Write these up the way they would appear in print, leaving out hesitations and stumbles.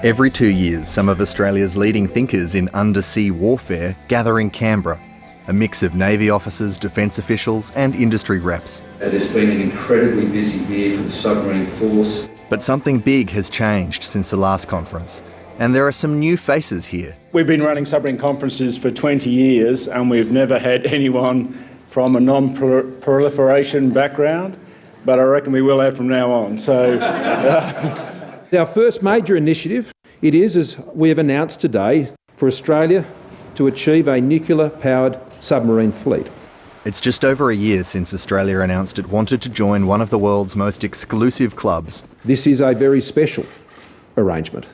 Every 2 years, some of Australia's leading thinkers in undersea warfare gather in Canberra, a mix of Navy officers, defence officials and industry reps. It has been an incredibly busy year for the submarine force. But something big has changed since the last conference, and there are some new faces here. We've been running submarine conferences for 20 years and we've never had anyone from a non-proliferation background, but I reckon we will have from now on. So, Our first major initiative, it is, as we have announced today, for Australia to achieve a nuclear-powered submarine fleet. It's just over a year since Australia announced it wanted to join one of the world's most exclusive clubs. This is a very special arrangement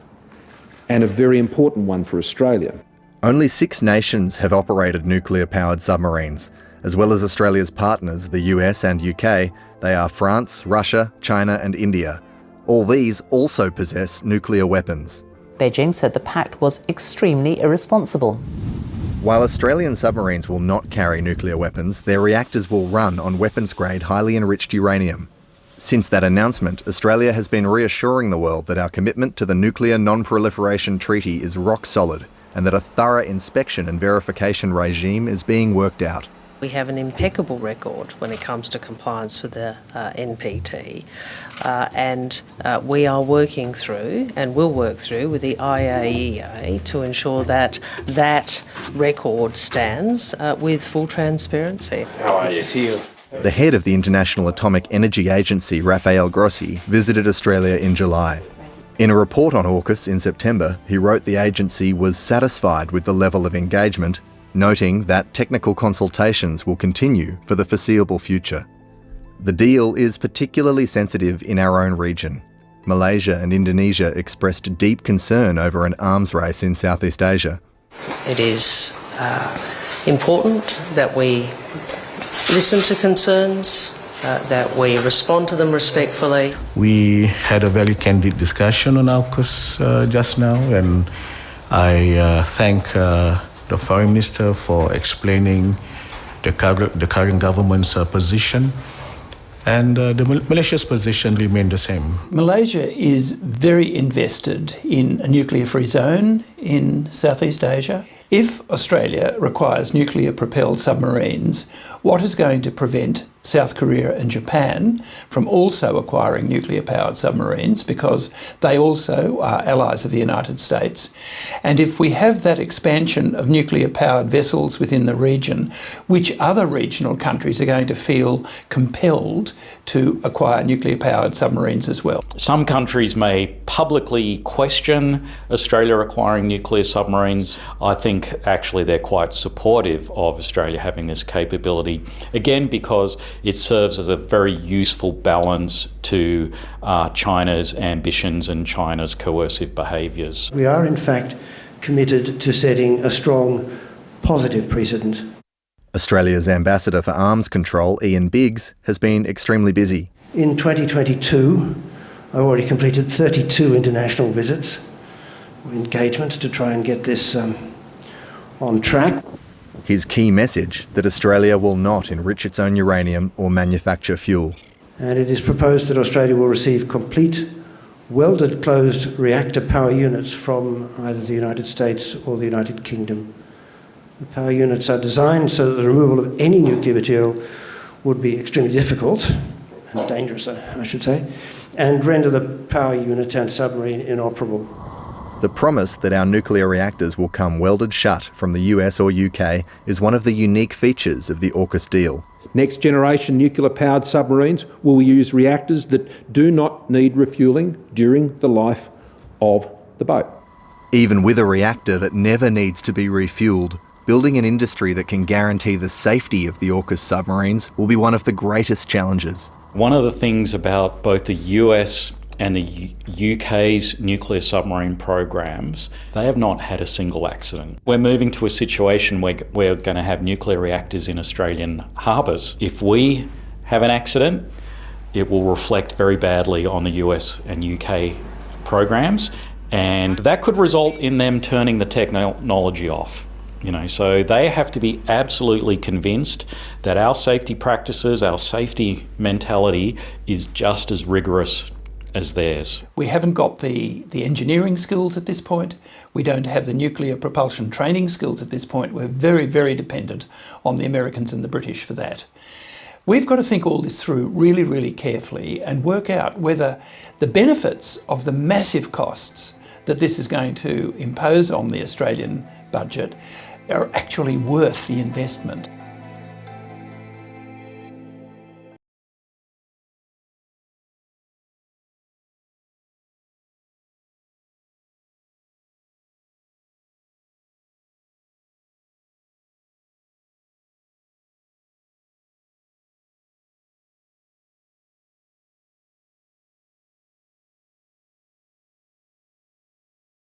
and a very important one for Australia. Only 6 nations have operated nuclear-powered submarines. As well as Australia's partners, the US and UK, they are France, Russia, China and India. All these also possess nuclear weapons. Beijing said the pact was extremely irresponsible. While Australian submarines will not carry nuclear weapons, their reactors will run on weapons-grade highly enriched uranium. Since that announcement, Australia has been reassuring the world that our commitment to the Nuclear Non-Proliferation Treaty is rock solid and that a thorough inspection and verification regime is being worked out. We have an impeccable record when it comes to compliance with the NPT, and we are working through and will work through with the IAEA to ensure that that record stands with full transparency. how are you? The head of the International Atomic Energy Agency, Rafael Grossi, visited Australia in July. In a report on AUKUS in September, he wrote the agency was satisfied with the level of engagement, noting that technical consultations will continue for the foreseeable future. The deal is particularly sensitive in our own region. Malaysia and Indonesia expressed deep concern over an arms race in Southeast Asia. It is important that we listen to concerns, that we respond to them respectfully. We had a very candid discussion on AUKUS just now, and I thank the Foreign Minister for explaining the current government's position, and Malaysia's position remained the same. Malaysia is very invested in a nuclear-free zone in Southeast Asia. If Australia requires nuclear-propelled submarines, what is going to prevent South Korea and Japan from also acquiring nuclear-powered submarines, because they also are allies of the United States? And if we have that expansion of nuclear-powered vessels within the region, which other regional countries are going to feel compelled to acquire nuclear-powered submarines as well? Some countries may publicly question Australia acquiring nuclear submarines. I think actually they're quite supportive of Australia having this capability, again because it serves as a very useful balance to China's ambitions and China's coercive behaviours. We are in fact committed to setting a strong positive precedent. Australia's Ambassador for Arms Control, Ian Biggs, has been extremely busy. In 2022, I've already completed 32 international visits, engagements to try and get this on track. His key message, that Australia will not enrich its own uranium or manufacture fuel. And it is proposed that Australia will receive complete welded closed reactor power units from either the United States or the United Kingdom. The power units are designed so that the removal of any nuclear material would be extremely difficult and dangerous, I should say, and render the power unit and submarine inoperable. The promise that our nuclear reactors will come welded shut from the US or UK is one of the unique features of the AUKUS deal. Next generation nuclear-powered submarines will use reactors that do not need refuelling during the life of the boat. Even with a reactor that never needs to be refuelled, building an industry that can guarantee the safety of the AUKUS submarines will be one of the greatest challenges. One of the things about both the US and the UK's nuclear submarine programs, they have not had a single accident. We're moving to a situation where we're going to have nuclear reactors in Australian harbours. If we have an accident, it will reflect very badly on the US and UK programs, and that could result in them turning the technology off. So they have to be absolutely convinced that our safety practices, our safety mentality is just as rigorous as theirs. We haven't got the engineering skills at this point. We don't have the nuclear propulsion training skills at this point. We're very, very dependent on the Americans and the British for that. We've got to think all this through really, really carefully and work out whether the benefits of the massive costs that this is going to impose on the Australian budget are actually worth the investment.